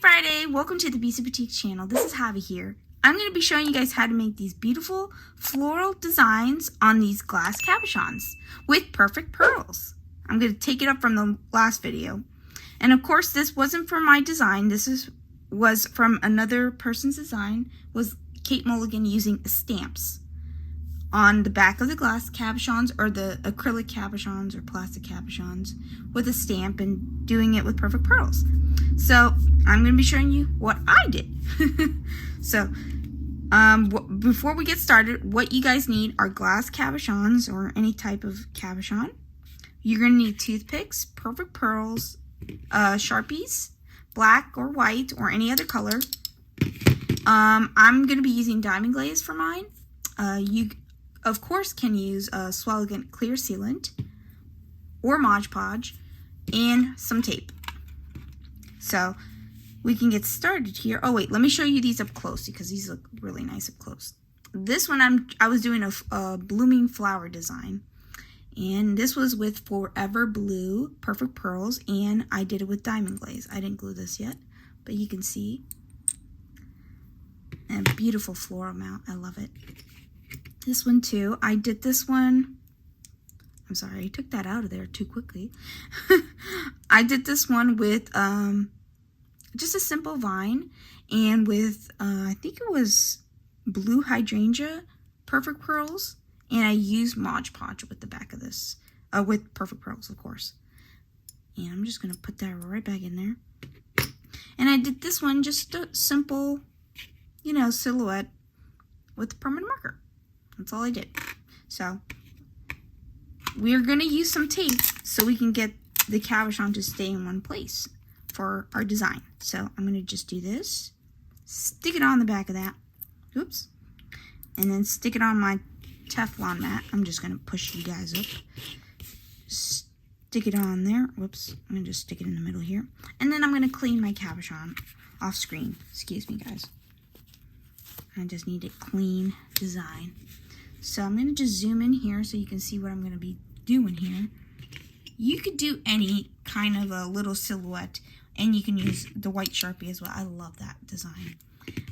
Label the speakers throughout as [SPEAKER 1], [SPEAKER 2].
[SPEAKER 1] Friday! Welcome to the BC Boutique channel. This is Javi here. I'm going to be showing you guys how to make these beautiful floral designs on these glass cabochons with perfect pearls. I'm going to take it up from the last video. And of course, this wasn't from my design. This was from another person's design. It was Kate Mulligan using stamps on the back of the glass cabochons or the acrylic cabochons or plastic cabochons with a stamp and doing it with perfect pearls. So I'm going to be showing you what I did. So before we get started, what you guys need are glass cabochons or any type of cabochon. You're going to need toothpicks, perfect pearls, Sharpies, black or white or any other color. I'm going to be using diamond glaze for mine. You of course can use Swelligant clear sealant or Mod Podge and some tape. So we can get started here. Oh wait, let me show you these up close because these look really nice up close. This one I was doing a blooming flower design, and this was with Forever Blue perfect pearls, and I did it with diamond glaze. I didn't glue this yet, but you can see a beautiful floral mount. I love it. This one too. I did this one. I'm sorry, I took that out of there too quickly. I did this one with just a simple vine and with, I think it was blue hydrangea perfect pearls. And I used Mod Podge with the back of this, with perfect pearls, of course. And I'm just going to put that right back in there. And I did this one just a simple, silhouette with a permanent marker. That's all I did. So we're going to use some tape so we can get the cabochon to stay in one place for our design. So I'm going to just do this, stick it on the back of that, oops, and then stick it on my Teflon mat. I'm just going to push you guys up, stick it on there, whoops, I'm going to just stick it in the middle here, and then I'm going to clean my cabochon off screen. Excuse me guys, I just need a clean design. So I'm going to just zoom in here so you can see what I'm going to be doing here. You could do any kind of a little silhouette, and you can use the white Sharpie as well. I love that design.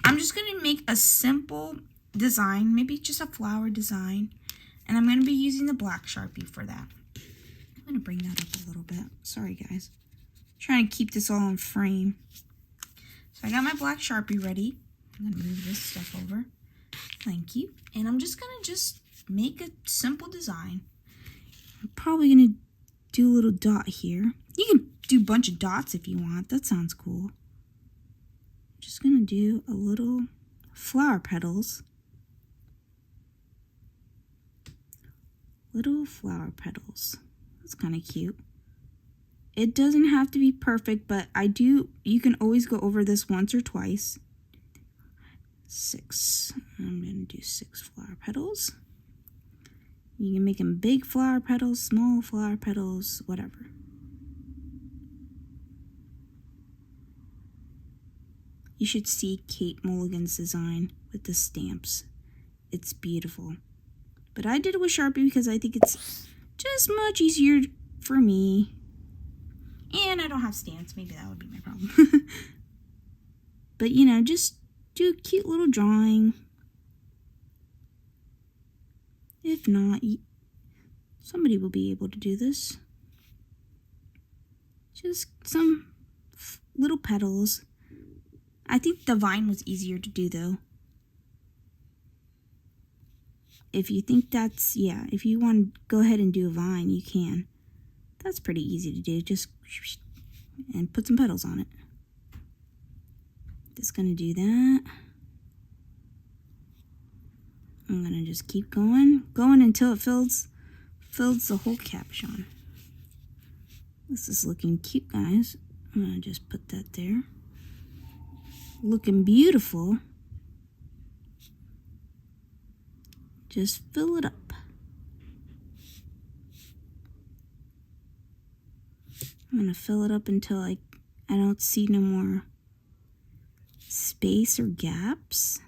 [SPEAKER 1] I'm just going to make a simple design, maybe just a flower design, and I'm going to be using the black Sharpie for that. I'm going to bring that up a little bit. Sorry guys. I'm trying to keep this all in frame. So I got my black Sharpie ready. I'm going to move this stuff over. Thank you. And I'm just going to make a simple design. I'm probably going to do a little dot here. You can do a bunch of dots if you want. That sounds cool. I'm just going to do a little flower petals. Little flower petals. That's kind of cute. It doesn't have to be perfect, but you can always go over this once or twice. 6. I'm going to do 6 flower petals. You can make them big flower petals, small flower petals, whatever. You should see Kate Mulligan's design with the stamps. It's beautiful. But I did it with Sharpie because I think it's just much easier for me. And I don't have stamps. Maybe that would be my problem. But, just do a cute little drawing. If not, somebody will be able to do this. Just some little petals. I think the vine was easier to do though. If you think that's, if you want to go ahead and do a vine, you can. That's pretty easy to do. Just, and put some petals on it. Just going to do that. I'm going to just keep going until it fills the whole cabochon. This is looking cute, guys. I'm going to just put that there. Looking beautiful. Just fill it up. I'm going to fill it up until I don't see no more space or gaps.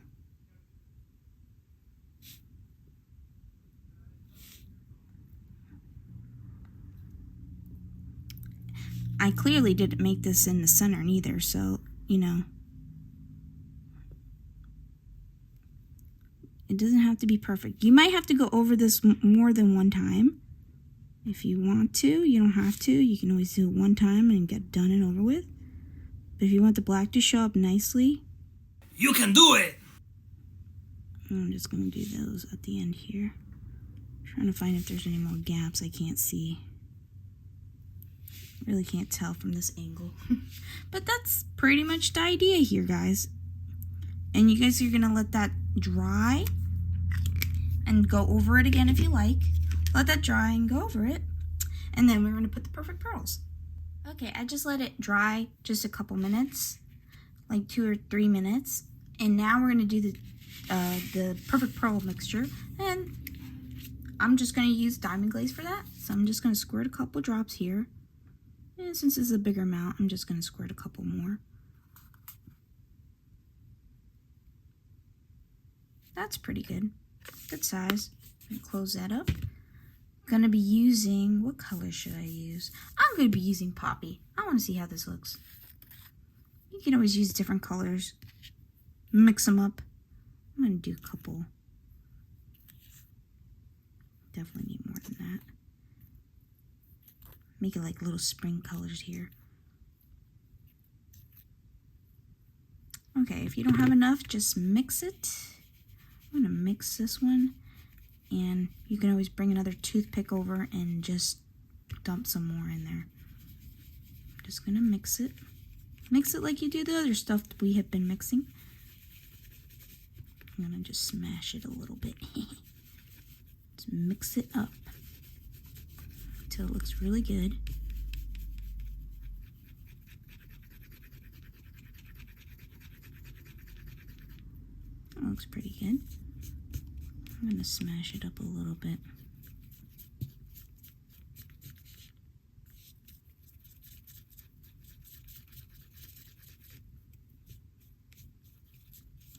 [SPEAKER 1] I clearly didn't make this in the center neither, so you know, it doesn't have to be perfect. You might have to go over this more than one time. If you want to, you don't have to. You can always do it one time and get done and over with. But if you want the black to show up nicely,
[SPEAKER 2] you can do it!
[SPEAKER 1] I'm just going to do those at the end here. Trying to find if there's any more gaps I can't see. Really can't tell from this angle. But that's pretty much the idea here, guys. And you guys are going to let that dry and go over it again if you like. Let that dry and go over it. And then we're going to put the perfect pearls. Okay, I just let it dry just a couple minutes, like 2 or 3 minutes. And now we're going to do the perfect pearl mixture. And I'm just going to use diamond glaze for that. So I'm just going to squirt a couple drops here. And since it's a bigger amount, I'm just going to squirt a couple more. That's pretty good. Good size. I'm going to close that up. Going to be using, what color should I use? I'm going to be using Poppy. I want to see how this looks. You can always use different colors. Mix them up. I'm going to do a couple. Definitely need more than that. Make it like little spring colors here. Okay, if you don't have enough, just mix it. I'm going to mix this one. And you can always bring another toothpick over and just dump some more in there. I'm just going to mix it. Mix it like you do the other stuff that we have been mixing. I'm going to just smash it a little bit. Just mix it up until it looks really good. That looks pretty good. I'm going to smash it up a little bit.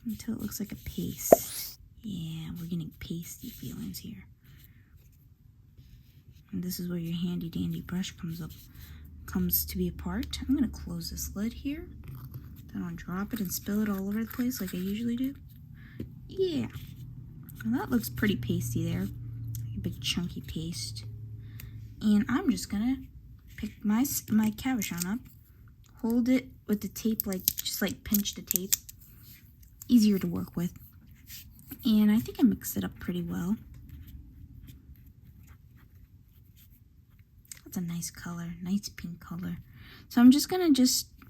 [SPEAKER 1] Until it looks like a paste. Yeah, we're getting pasty feelings here. And this is where your handy dandy brush comes to be a part. I'm going to close this lid here. Then I'll drop it and spill it all over the place like I usually do. Yeah. Well, that looks pretty pasty there. Like a big chunky paste. And I'm just going to pick my cabochon up. Hold it with the tape, just like pinch the tape. Easier to work with. And I think I mixed it up pretty well. That's a nice color, nice pink color. So I'm just gonna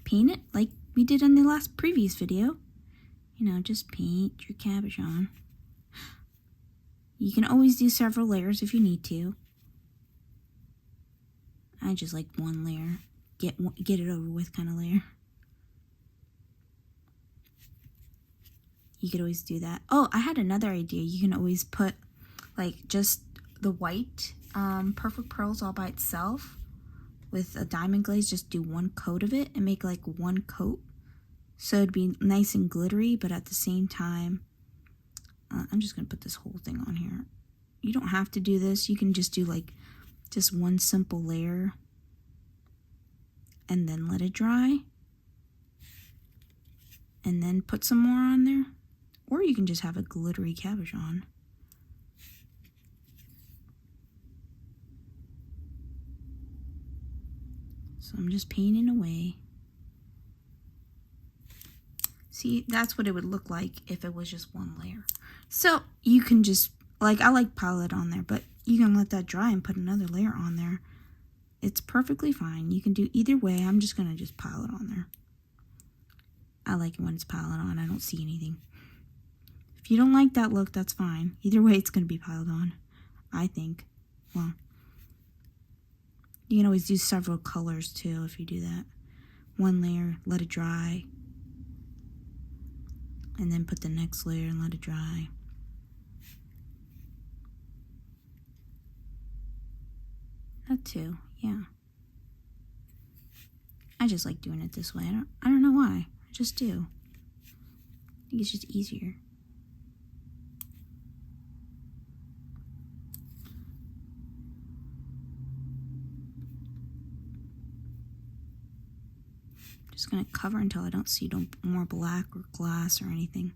[SPEAKER 1] paint it like we did in the previous video. You know, just paint your cabochon. You can always do several layers if you need to. I just like one layer, get it over with kind of layer. You could always do that. Oh, I had another idea. You can always put like just the white perfect pearls all by itself with a diamond glaze. Just do one coat of it and make like one coat. So it'd be nice and glittery, but at the same time, I'm just going to put this whole thing on here. You don't have to do this. You can just do like just one simple layer and then let it dry. And then put some more on there. Or you can just have a glittery cabochon. So I'm just painting away. See, that's what it would look like if it was just one layer. So you can just, like, I like pile it on there, but you can let that dry and put another layer on there. It's perfectly fine. You can do either way. I'm just going to just pile it on there. I like it when it's piled on. I don't see anything. If you don't like that look, that's fine. Either way, it's going to be piled on, I think. Well, you can always do several colors, too, if you do that. One layer, let it dry. And then put the next layer and let it dry. That, too, yeah. I just like doing it this way. I don't know why. I just do. I think it's just easier. Just just going to cover until I don't see no more black or glass or anything.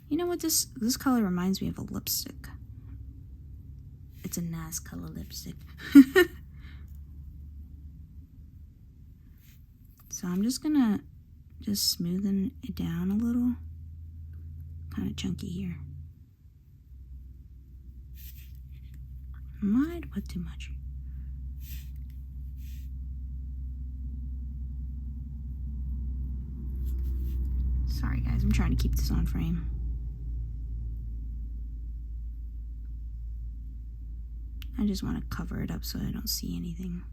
[SPEAKER 1] You know what, this color reminds me of a lipstick. It's a nice color lipstick. So I'm just going to smoothen it down a little. Kind of chunky here. Might put too much. Sorry guys, I'm trying to keep this on frame. I just want to cover it up so I don't see anything.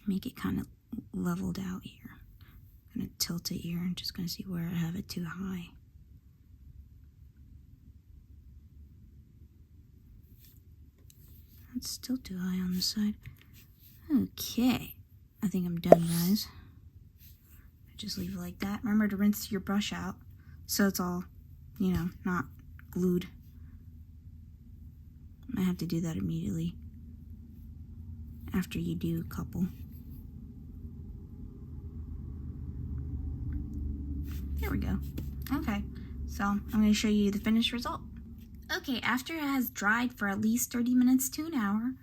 [SPEAKER 1] Make it kind of leveled out here. I'm going to tilt it here. I'm just going to see where I have it too high. It's still too high on this side. Okay. I think I'm done, guys. Just leave it like that. Remember to rinse your brush out so it's all, you know, not glued. I have to do that immediately after you do a couple. There we go. Okay, so I'm going to show you the finished result. Okay, after it has dried for at least 30 minutes to an hour,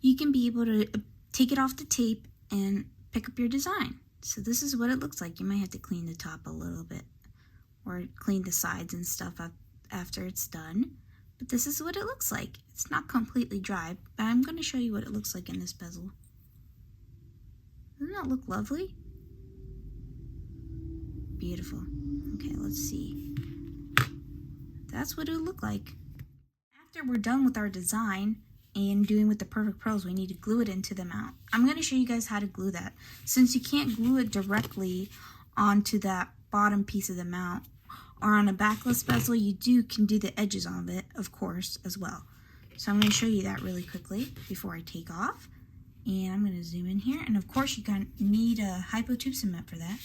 [SPEAKER 1] you can be able to take it off the tape and pick up your design. So this is what it looks like. You might have to clean the top a little bit or clean the sides and stuff up after it's done. But this is what it looks like. It's not completely dry, but I'm going to show you what it looks like in this bezel. Doesn't that look lovely? Beautiful. Okay, let's see. That's what it would look like. After we're done with our design and doing with the perfect pearls, we need to glue it into the mount. I'm going to show you guys how to glue that. Since you can't glue it directly onto that bottom piece of the mount or on a backless bezel, you can do the edges of it, of course, as well. So I'm going to show you that really quickly before I take off. And I'm going to zoom in here. And of course, you need a hypo-tube cement for that.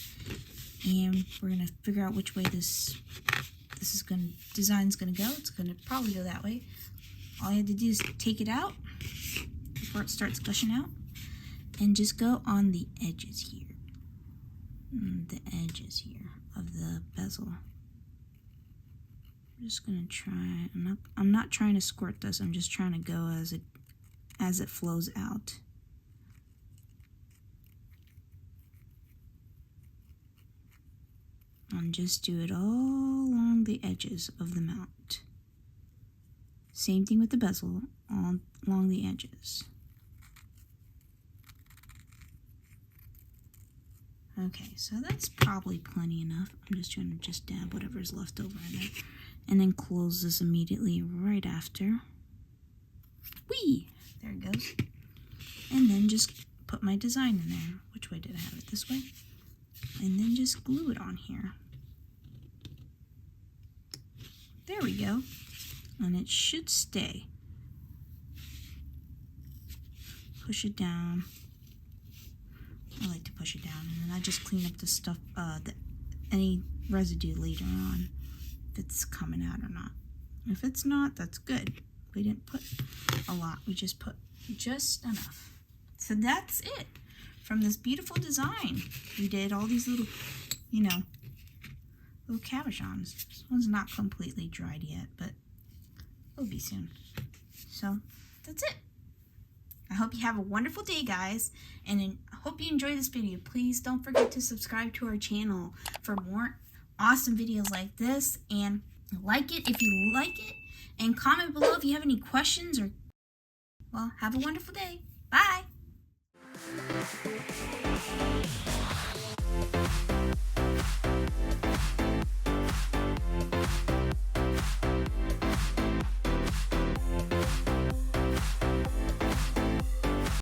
[SPEAKER 1] And we're going to figure out which way design's going to go. It's going to probably go that way. All you have to do is take it out before it starts gushing out. And just go on the edges here. The edges here of the bezel. I'm just going to try. I'm not trying to squirt this. I'm just trying to go as it flows out. And just do it all along the edges of the mount. Same thing with the bezel, all along the edges. Okay, so that's probably plenty enough. I'm just trying to dab whatever's left over in there. And then close this immediately right after. Whee! There it goes. And then just put my design in there. Which way did I have it? This way? And then just glue it on here. There we go. And it should stay. Push it down. I like to push it down, and then I just clean up the stuff, any residue later on, if it's coming out or not. If it's not, that's good. We didn't put a lot. We just put just enough. So that's it. From this beautiful design, we did all these little, little cabochons. This one's not completely dried yet, but it'll be soon. So that's it. I hope you have a wonderful day, guys, and I hope you enjoy this video. Please don't forget to subscribe to our channel for more awesome videos like this, and like it if you like it, and comment below if you have any questions, or, well, have a wonderful day.